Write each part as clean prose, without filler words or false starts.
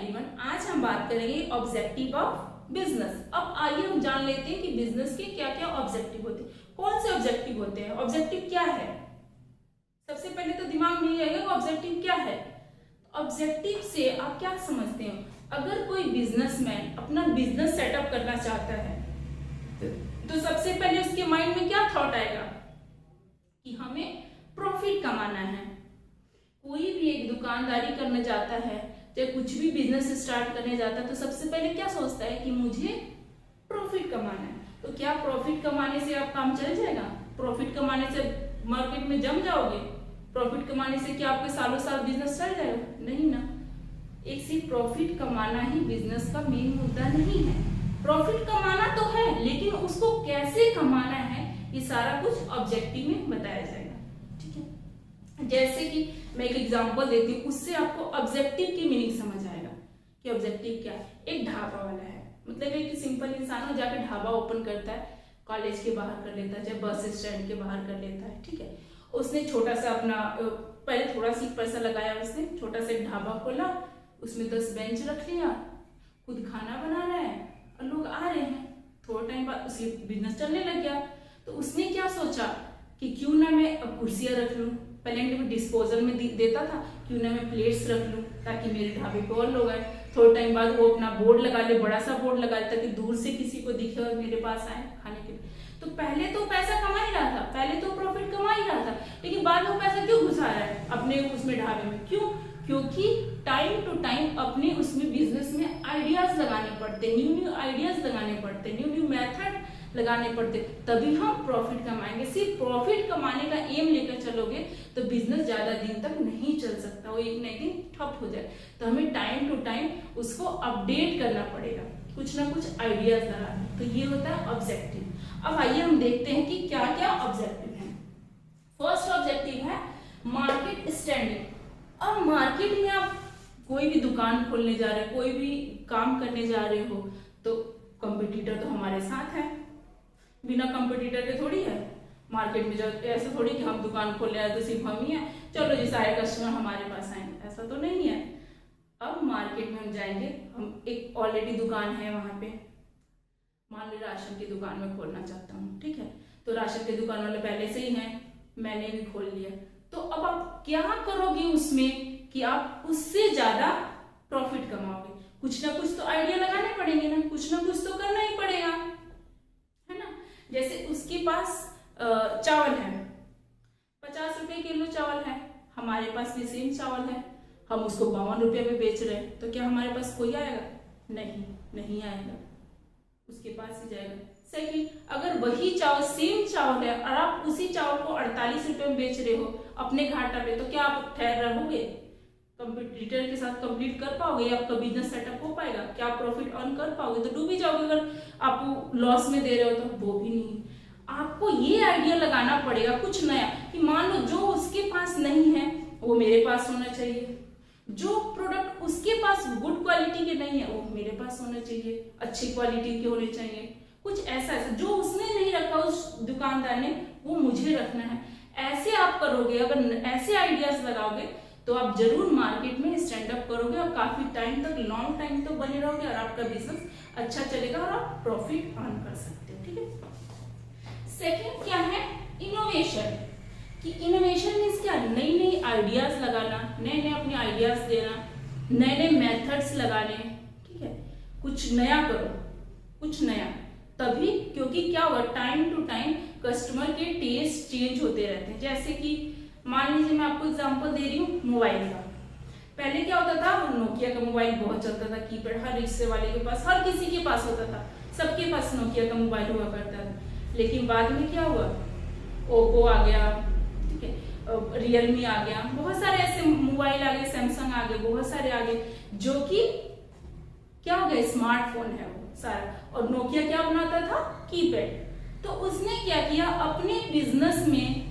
Everyone, आज हम बात करेंगे ऑब्जेक्टिव ऑफ बिजनेस। अब आइए हम जान लेते हैं कि बिजनेस के क्या क्या ऑब्जेक्टिव होते हैं। कौन से ऑब्जेक्टिव होते हैं? ऑब्जेक्टिव क्या है? सबसे पहले तो दिमाग में आएगा ऑब्जेक्टिव क्या है। ऑब्जेक्टिव से आप क्या समझते हो? अगर कोई बिजनेसमैन अपना बिजनेस सेटअप करना चाहता है तो सबसे पहले उसके माइंड में क्या थॉट आएगा कि हमें प्रॉफिट कमाना है। कोई भी एक दुकानदारी करने जाता है, चाहे कुछ भी बिजनेस स्टार्ट करने जाता है, तो सबसे पहले क्या सोचता है कि मुझे प्रॉफिट कमाना है। तो क्या प्रॉफिट कमाने से आप काम चल जाएगा? प्रॉफिट कमाने से मार्केट में जम जाओगे? प्रॉफिट कमाने से क्या आपके सालों साल बिजनेस चल जाएगा? नहीं ना। एक सिर्फ प्रॉफिट कमाना ही बिजनेस का मेन मुद्दा नहीं है। प्रॉफिट कमाना तो है, लेकिन उसको कैसे कमाना है ये सारा कुछ ऑब्जेक्टिव में बताया जाएगा। ठीक है, जैसे कि मैं एक एग्जांपल देती हूँ, उससे आपको ऑब्जेक्टिव की मीनिंग समझ आएगा कि ऑब्जेक्टिव क्या है। एक ढाबा वाला है, मतलब एक सिंपल इंसान हो जाके ढाबा ओपन करता है, कॉलेज के बाहर कर लेता है, चाहे बस स्टैंड के बाहर कर लेता है। ठीक है, उसने छोटा सा अपना पहले थोड़ा सी पैसा लगाया, उसने छोटा सा ढाबा खोला, उसमें 10 बेंच रख लिया, खुद खाना बना रहा है और लोग आ रहे हैं। थोड़ा टाइम बाद उसकी बिजनेस चलने लग गया। तो उसने क्या सोचा कि क्यों ना मैं अब कुर्सियां रख लूं। पहले मैं डिस्पोजल में देता था, क्यों ना मैं प्लेट्स रख लूं ताकि मेरे ढाबे पे और लोग आए। थोड़ा टाइम बाद वो अपना बोर्ड लगा ले, बड़ा सा बोर्ड लगा ले ताकि दूर से किसी को दिखे और मेरे पास आए खाने के लिए। तो पहले तो पैसा कमा ही रहा था, पहले तो प्रॉफिट कमा ही रहा था, लेकिन बाद में पैसा क्यों घुसा रहा है अपने उसमें ढाबे में? क्यों? क्योंकि टाइम टू टाइम अपने उसमें बिजनेस में आइडियाज लगाने पड़ते, न्यू आइडियाज लगाने पड़ते, न्यू मेथड लगाने पड़ते, तभी हम प्रॉफिट कमाएंगे। सिर्फ प्रॉफिट कमाने का एम लेकर चलोगे तो बिजनेस ज्यादा दिन तक नहीं चल सकता, वो एक न एक दिन ठप हो जाए। तो हमें टाइम टू टाइम उसको अपडेट करना पड़ेगा, कुछ ना कुछ आइडियाज लगाने। तो ये होता है ऑब्जेक्टिव। अब आइए हम देखते हैं कि क्या क्या ऑब्जेक्टिव है। फर्स्ट ऑब्जेक्टिव है मार्केट स्टैंडिंग। अब मार्केट में आप कोई भी दुकान खोलने जा रहे हो, कोई भी काम करने जा रहे हो, तो कंपटीटर तो हमारे साथ है, बिना कंपटीटर के थोड़ी है। मार्केट में जब ऐसा थोड़ी कि हम दुकान खोल रहे हैं तो सिर्फ हम ही हैं, चलो जी सारे कस्टमर हमारे पास आएंगे, ऐसा तो नहीं है। अब मार्केट में हम जाएंगे, हम एक ऑलरेडी दुकान है वहां पे, मान ली राशन की दुकान में खोलना चाहता हूँ। ठीक है, तो राशन की दुकान वाले पहले से ही हैं, मैंने भी खोल लिया। तो अब आप क्या करोगे उसमें कि आप उससे ज्यादा प्रॉफिट कमाओगे? कुछ ना कुछ तो आइडिया लगाने पड़ेंगे ना, कुछ ना कुछ तो करना ही पड़ेगा, है ना। जैसे उसके पास चावल है, 50 रुपए किलो चावल है, हमारे पास भी सेम चावल है, हम उसको 52 रुपये में बेच रहे हैं, तो क्या हमारे पास कोई आएगा? नहीं आएगा, उसके पास ही जाएगा। सेकंड, अगर वही चावल सेम चावल है और आप उसी चावल को 48 रुपए में बेच रहे हो अपने घाटा पे, तो क्या आप ठहर रहोगे? कंपटीटर के साथ कंपीट कर पाओगे? आपका बिजनेस सेटअप हो पाएगा? क्या आप प्रॉफिट अर्न कर पाओगे? तो डूब ही जाओगे। अगर आप लॉस में दे रहे हो तो वो भी नहीं। आपको ये आइडिया लगाना पड़ेगा कुछ नया, कि मान लो जो उसके पास नहीं है वो मेरे पास होना चाहिए, जो प्रोडक्ट उसके पास गुड क्वालिटी के नहीं है वो मेरे पास होना चाहिए, अच्छी क्वालिटी के होने चाहिए। कुछ ऐसा जो उसने नहीं रखा उस दुकानदार ने, वो मुझे रखना है। ऐसे आप करोगे, अगर ऐसे आइडियाज लगाओगे तो आप जरूर मार्केट में स्टैंड अप करोगे और काफी टाइम तक, लॉन्ग टाइम तक बने रहोगे और आपका बिजनेस अच्छा चलेगा और आप प्रॉफिट अर्न कर सकते हो। ठीक है, सेकंड क्या है? इनोवेशन। कि इनोवेशन मीन्स क्या? नई नई आइडियाज लगाना, नए नए अपने आइडियाज देना, नए नए मेथड्स लगाने। ठीक है, कुछ नया करो, कुछ नया, तभी, क्योंकि क्या होगा, टाइम टू टाइम कस्टमर के टेस्ट चेंज होते रहते हैं। जैसे कि मान लीजिए मैं आपको एग्जांपल दे रही हूँ मोबाइल का। पहले क्या होता था, नोकिया का मोबाइल बहुत चलता था, कीपैड, हर रिक्शे वाले के पास, हर किसी के पास होता था, सबके पास नोकिया का मोबाइल हुआ करता था। लेकिन बाद में क्या हुआ, ओप्पो आ गया, ठीक है, रियलमी आ गया, बहुत सारे ऐसे मोबाइल आ गए, सैमसंग आ गए, बहुत सारे आ गए, जो कि क्या हो गया, स्मार्टफोन है वो सारा। और नोकिया क्या बनाता था? कीपैड। तो उसने क्या किया, अपने बिजनेस में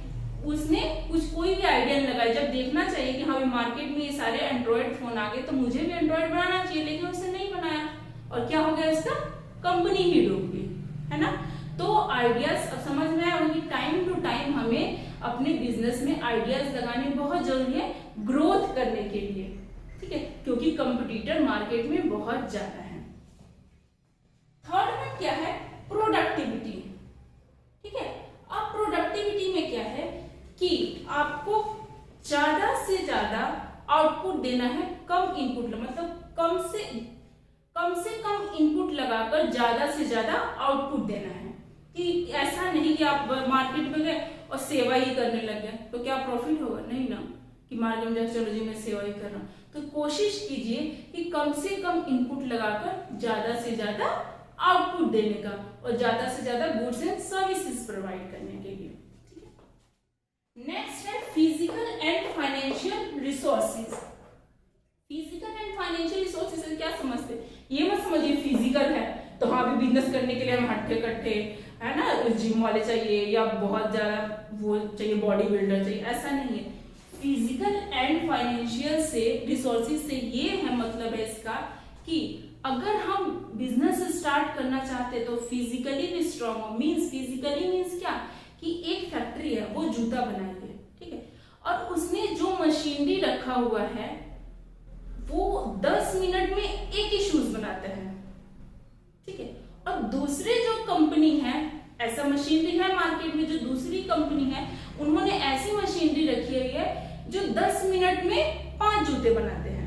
उसने कोई भी आइडिया नहीं लगाया। जब देखना चाहिए कि हाँ मार्केट में ये सारे एंड्रॉइड फोन आ गए तो मुझे भी एंड्रॉइड बनाना चाहिए, लेकिन उसने नहीं बनाया और क्या हो गया, उसका कंपनी ही डूब गई, है ना। तो आइडियाज समझ में आया कि टाइम टू टाइम हमें अपने बिजनेस में आइडियाज लगाने बहुत जरूरी है ग्रोथ करने के लिए। ठीक है, क्योंकि कंपटीटर मार्केट में बहुत ज्यादा है। थर्ड में क्या है, प्रोडक्टिविटी। ठीक है, अब प्रोडक्टिविटी में क्या है कि आपको ज्यादा से ज्यादा आउटपुट देना है, कम इनपुट, मतलब कम से कम इनपुट लगाकर ज्यादा से ज्यादा आउटपुट देना है। कि ऐसा नहीं कि आप मार्केट में गए और सेवा ही करने लग गए तो क्या प्रॉफिट होगा, नहीं ना, कि मार्केट में जाकर चलो जी मैं सेवा ही कर रहा हूँ। तो कोशिश कीजिए कि कम से कम इनपुट लगाकर ज्यादा से ज्यादा आउटपुट देने का और ज्यादा से ज्यादा गुड्स एंड सर्विसेज प्रोवाइड करने के लिए। ठीक है, नेक्स्ट है physical and financial resources. Physical and financial resources से क्या समझते हैं, ये मत समझिए फिजिकल है तो हाँ भी बिजनेस करने के लिए हम हट्टे कट्टे है ना, जिम वाले चाहिए या बहुत ज्यादा वो चाहिए, बॉडी बिल्डर चाहिए, ऐसा नहीं है। फिजिकल एंड फाइनेंशियल से रिसोर्सेज से ये है मतलब है इसका कि अगर हम बिजनेस स्टार्ट करना चाहते तो फिजिकली भी स्ट्रांग हो। मीन्स फिजिकली मीन्स क्या कि एक फैक्ट्री है वो जूता बनाएगी, ठीक है, और उसने जो मशीनरी रखा हुआ है वो 10 मिनट में एक ही शूज बनाते हैं। ठीक है, और दूसरे जो कंपनी है, ऐसा मशीनरी है मार्केट में, जो दूसरी कंपनी है उन्होंने ऐसी मशीनरी रखी हुई है जो 10 मिनट में 5 जूते बनाते हैं।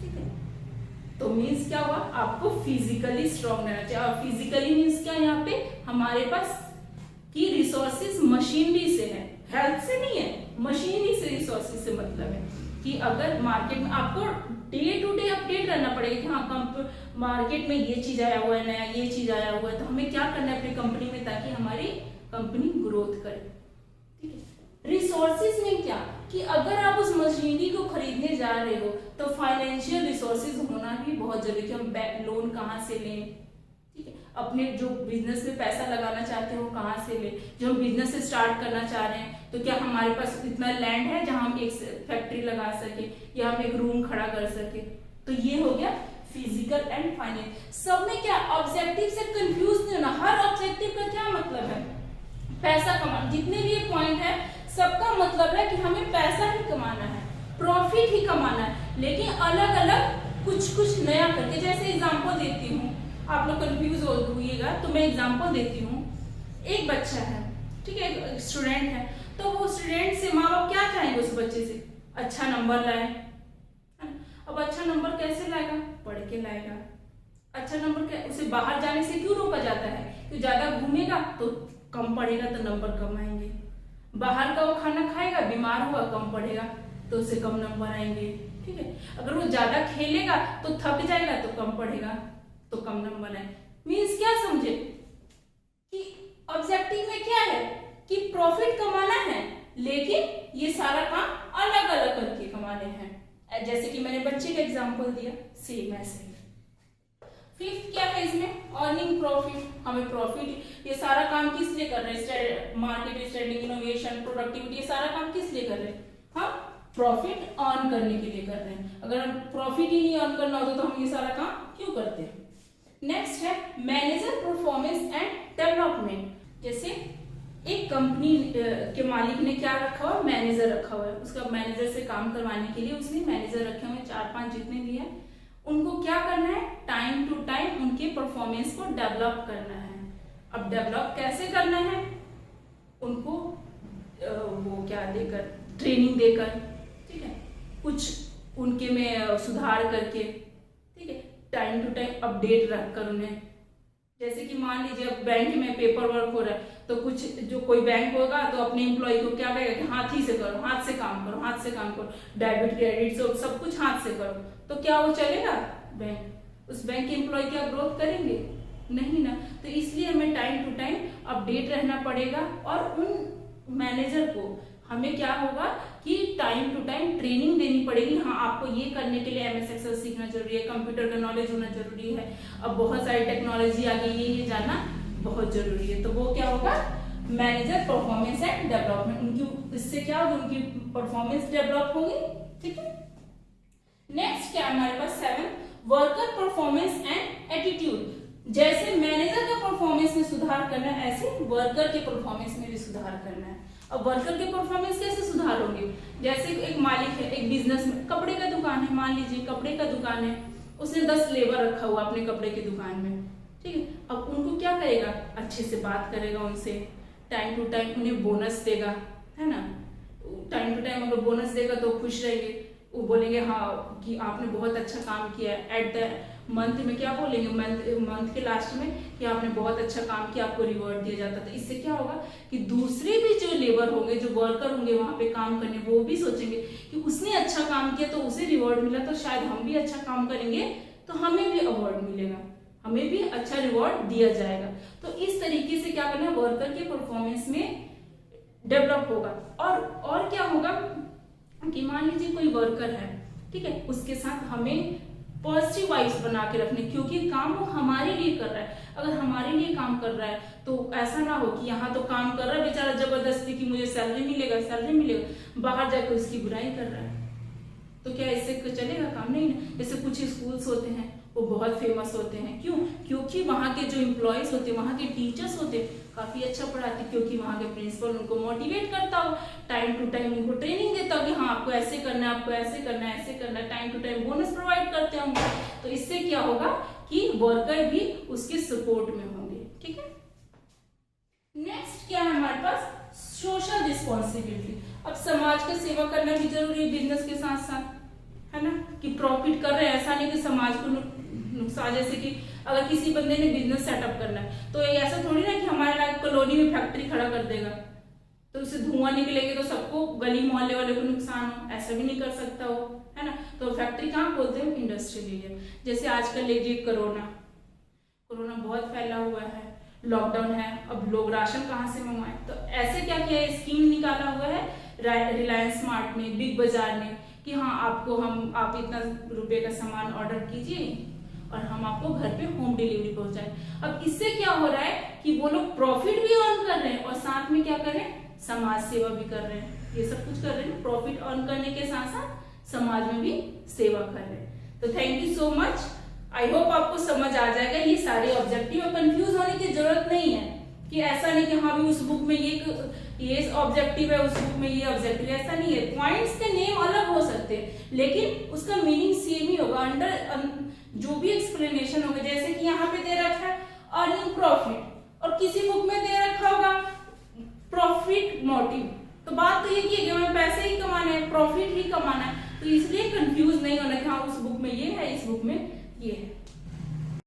ठीक है, तो मीन्स क्या हुआ, आपको फिजिकली स्ट्रांग रहना चाहिए। और फिजिकली मीन्स क्या, यहाँ पे हमारे पास की रिसोर्सेज मशीनरी से है, हेल्थ से नहीं है, मशीनरी से रिसोर्सेज से मतलब है कि अगर मार्केट में आपको डे टू डे अपडेट रहना पड़ेगा कि हाँ मार्केट में ये चीज आया हुआ है नया, ये चीज आया हुआ है, तो हमें क्या करना है अपनी कंपनी में ताकि हमारी कंपनी ग्रोथ करे। ठीक है, रिसोर्सेज में क्या कि अगर आप उस मशीनरी को खरीदने जा रहे हो तो फाइनेंशियल रिसोर्सेज होना भी बहुत जरूरी है कि हम लोन कहाँ से लें, ठीक है, अपने जो बिजनेस में पैसा लगाना चाहते हो कहाँ से ले, जो हम बिजनेस स्टार्ट करना चाह रहे हैं तो क्या हमारे पास इतना लैंड है जहां हम एक फैक्ट्री लगा सके या हम एक रूम खड़ा कर सके। तो ये हो गया फिजिकल एंड फाइनेंस। सब में क्या ऑब्जेक्टिव से कंफ्यूज नहीं होना, हर ऑब्जेक्टिव का क्या मतलब है, पैसा कमाना। जितने भी पॉइंट है सबका मतलब है कि हमें पैसा ही कमाना है, प्रॉफिट ही कमाना है, लेकिन अलग अलग कुछ कुछ नया करके। जैसे एग्जाम्पल देती हूँ, आप लोग कंफ्यूज होइएगा तो मैं एग्जाम्पल देती हूँ। एक बच्चा है, ठीक है, स्टूडेंट है, तो वो स्टूडेंट से माँ बाप क्या चाहेंगे उस बच्चे से, अच्छा नंबर लाए। अब अच्छा नंबर कैसे लाएगा, पढ़ के लाएगा। अच्छा नंबर उसे बाहर जाने से क्यों रोका जाता है, क्योंकि ज्यादा घूमेगा तो कम पढ़ेगा तो नंबर कम आएंगे, बाहर का वो खाना खाएगा बीमार हुआ कम पढ़ेगा तो उसे कम नंबर आएंगे। ठीक है, अगर वो ज्यादा खेलेगा तो थक जाएगा तो कम पढ़ेगा तो कम नंबर आए। मीन्स क्या समझे कि ऑब्जेक्टिव में क्या है कि प्रॉफिट कमाना है, लेकिन ये सारा काम अलग अलग करके कमाने हैं। जैसे कि मैंने बच्चे का एग्जांपल दिया, सेम ऐसे। फिफ्थ क्या है इसमें, अर्निंग प्रॉफिट। हमें प्रॉफिट, ये सारा काम किस लिए कर रहे हैं, मार्केट स्टैंडिंग, इनोवेशन, प्रोडक्टिविटी, ये सारा काम किस लिए कर रहे हैं, हम प्रॉफिट अर्न करने के लिए कर रहे हैं। अगर हम प्रॉफिट ही नहीं अर्न करना होता तो हम ये सारा काम क्यों करते हैं। नेक्स्ट है मैनेजर परफॉर्मेंस एंड डेवलपमेंट। जैसे एक कंपनी के मालिक ने क्या रखा हुआ, मैनेजर रखा हुआ है, उसका मैनेजर से काम करवाने के लिए उसने मैनेजर रखे हुए 4-5 जितने भी हैं, उनको क्या करना है, टाइम टू टाइम उनके परफॉर्मेंस को डेवलप करना है। अब डेवलप कैसे करना है, उनको वो क्या देकर, ट्रेनिंग देकर, ठीक है, कुछ उनके में सुधार करके, ठीक है, टाइम टू टाइम अपडेट रखकर उन्हें। जैसे कि मान लीजिए अब बैंक में पेपर वर्क हो रहा है तो कुछ जो कोई बैंक होगा तो अपने एम्प्लॉय को क्या कहेगा कि हाथ ही से करो, हाथ से काम करो, हाथ से काम करो, डेबिट क्रेडिट सब कुछ हाथ से करो, तो क्या वो चलेगा बैंक, उस बैंक के एम्प्लॉय क्या ग्रोथ करेंगे, नहीं ना। तो इसलिए हमें टाइम टू टाइम अपडेट रहना पड़ेगा और उन मैनेजर को हमें क्या होगा कि टाइम टू टाइम ट्रेनिंग देनी पड़ेगी। हाँ, आपको ये करने के लिए एमएस एक्सेल सीखना जरूरी है, कंप्यूटर का नॉलेज होना जरूरी है, अब बहुत सारी टेक्नोलॉजी आ गई है, ये जानना बहुत जरूरी है। तो वो क्या होगा, मैनेजर परफॉर्मेंस एंड डेवलपमेंट, उनकी इससे क्या होगी, उनकी परफॉर्मेंस डेवलप होगी। ठीक है, नेक्स्ट क्या हमारे पास 7, वर्कर परफॉर्मेंस एंड एटीट्यूड। जैसे मैनेजर का परफॉर्मेंस में सुधार करना है, ऐसे वर्कर के परफॉर्मेंस में भी सुधार करना है। अब वर्कर के परफॉर्मेंस कैसे सुधार होंगे? जैसे एक मालिक है, एक बिजनेस में कपड़े का दुकान है, मान लीजिए कपड़े का दुकान है, उसने 10 लेबर रखा हुआ अपने कपड़े की दुकान में, ठीक है। अब उनको क्या करेगा? अच्छे से बात करेगा उनसे, टाइम टू टाइम उन्हें बोनस देगा, है ना। टाइम टू टाइम अगर बोनस देगा तो खुश रहेंगे, वो बोलेंगे हाँ कि आपने बहुत अच्छा काम किया है। एट द मंथ में क्या बोलेंगे? मंथ के लास्ट में कि आपने बहुत अच्छा काम किया, आपको रिवॉर्ड दिया जाता था। इससे क्या होगा कि दूसरे भी जो लेबर होंगे, जो वर्कर होंगे वहां पे काम करने, वो भी सोचेंगे कि उसने अच्छा काम किया तो उसे रिवॉर्ड मिला, तो शायद हम भी अच्छा काम करेंगे तो हमें भी अवार्ड मिलेगा, हमें भी अच्छा रिवॉर्ड दिया जाएगा। तो इस तरीके से क्या करना है? वर्कर के परफॉर्मेंस में डेवलप होगा। और क्या होगा कि मान लीजिए कोई वर्कर है, ठीक है, उसके साथ हमें पॉजिटिव वाइब्स बना के रखने, क्योंकि काम वो हमारे लिए कर रहा है। अगर हमारे लिए काम कर रहा है तो ऐसा ना हो कि यहाँ तो काम कर रहा है बेचारा जबरदस्ती की मुझे सैलरी मिलेगा, बाहर जाकर उसकी बुराई कर रहा है, तो क्या इससे चलेगा काम? नहीं ना। जैसे कुछ स्कूल्स होते हैं वो बहुत फेमस होते हैं, क्यों? क्योंकि वहाँ के जो एम्प्लॉयज होते हैं, वहाँ के टीचर्स होते हैं, काफी अच्छा पढ़ाते, क्योंकि वहाँ के प्रिंसिपल उनको मोटिवेट करता हो, टाइम टू टाइम उनको ट्रेनिंग देता हो कि हाँ आपको ऐसे करना है, आपको ऐसे करना है, ऐसे करना है, time to time bonus provide करते होंगे। तो इससे क्या होगा कि वर्कर भी उसके सपोर्ट में होंगे, ठीक है। नेक्स्ट क्या है हमारे पास? Social responsibility. अब समाज का सेवा करना भी जरूरी है बिजनेस के साथ साथ, है ना, कि प्रॉफिट कर रहे हैं, ऐसा नहीं कि समाज को नुकसान। जैसे कि अगर किसी बंदे ने बिजनेस सेटअप करना है तो ऐसा थोड़ी ना कि हमारे कॉलोनी में फैक्ट्री खड़ा कर देगा तो उससे धुआं निकलेंगे तो सबको, गली मोहल्ले वाले को नुकसान हो, ऐसा भी नहीं कर सकता हो, है ना। तो फैक्ट्री कहाँ बोलते हैं? Industrial area. जैसे आजकल लीजिए कोरोना बहुत फैला हुआ है, लॉकडाउन है, अब लोग राशन कहाँ से मंगवाएं? तो ऐसे क्या किया है, स्कीम निकाला हुआ है रिलायंस स्मार्ट ने, बिग बाजार ने, कि हाँ आप इतना रुपए का सामान ऑर्डर कीजिए और हम आपको घर पे होम डिलीवरी पहुंचाएं। अब इससे क्या हो रहा है कि वो लोग प्रॉफिट भी अर्न कर रहे हैं और साथ में क्या कर रहे हैं? समाज सेवा भी कर रहे हैं। ये सब कुछ कर रहे हैं, प्रॉफिट अर्न करने के साथ साथ समाज में भी सेवा कर रहे हैं। तो thank you so much, I hope आपको समझ आ जाएगा ये सारे ऑब्जेक्टिव। और कंफ्यूज होने की जरूरत नहीं है कि ऐसा नहीं कि हाँ भी उस बुक में ये ऑब्जेक्टिव है, उस बुक में ये ऑब्जेक्टिव है, ऐसा नहीं है। पॉइंट्स के नेम अलग हो सकते हैं लेकिन उसका मीनिंग सेम ही होगा, अंडर जो भी एक्सप्लेनेशन होगा। जैसे कि यहाँ पे दे रखा है अर्निंग प्रॉफिट और किसी बुक में दे रखा होगा प्रॉफिट मोटिव, तो बात तो ये की कि हमें पैसे ही कमाने हैं, प्रॉफिट ही कमाना है। तो इसलिए कंफ्यूज नहीं होना कि हाँ उस बुक में ये है, इस बुक में ये है।